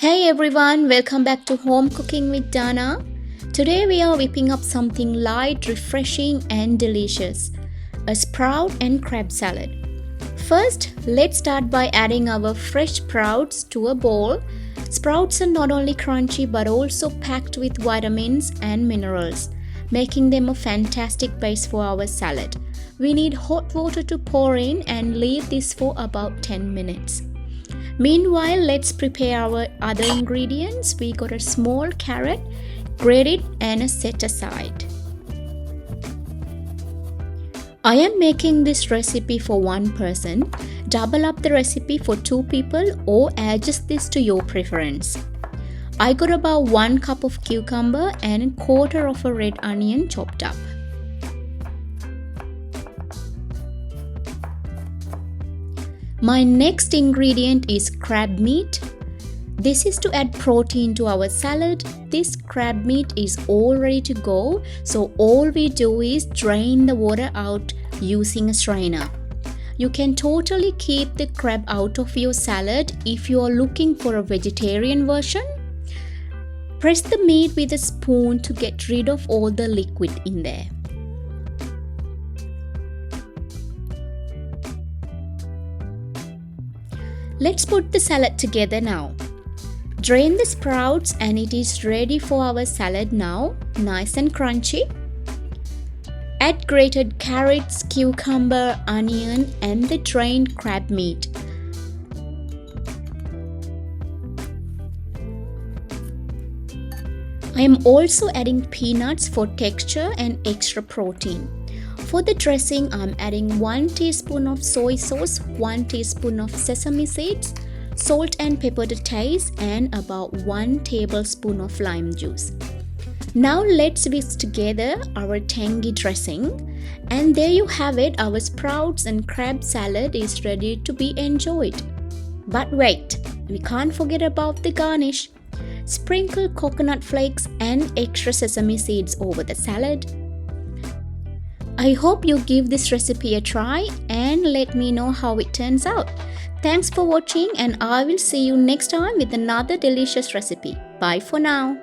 Hey everyone, welcome back to Home Cooking with Dana. Today we are whipping up something light, refreshing and delicious. A sprout and crab salad. First, let's start by adding our fresh sprouts to a bowl. Sprouts are not only crunchy but also packed with vitamins and minerals, making them a fantastic base for our salad. We need hot water to pour in and leave this for about 10 minutes. Meanwhile, let's prepare our other ingredients. We got a small carrot, grated and set aside. I am making this recipe for one person. Double up the recipe for 2 people or adjust this to your preference. I got about 1 cup of cucumber and a quarter of a red onion chopped up. My next ingredient is crab meat. This is to add protein to our salad. This crab meat is all ready to go, so all we do is drain the water out using a strainer. You can totally keep the crab out of your salad if you are looking for a vegetarian version. Press the meat with a spoon to get rid of all the liquid in there. Let's put the salad together now. Drain the sprouts and it is ready for our salad now, nice and crunchy. Add grated carrots, cucumber, onion and the drained crab meat. I am also adding peanuts for texture and extra protein. For the dressing, I'm adding 1 teaspoon of soy sauce, 1 teaspoon of sesame seeds, salt and pepper to taste, and about 1 tablespoon of lime juice. Now let's whisk together our tangy dressing. And there you have it, our sprouts and crab salad is ready to be enjoyed. But wait, we can't forget about the garnish. Sprinkle coconut flakes and extra sesame seeds over the salad. I hope you give this recipe a try and let me know how it turns out. Thanks for watching and I will see you next time with another delicious recipe. Bye for now.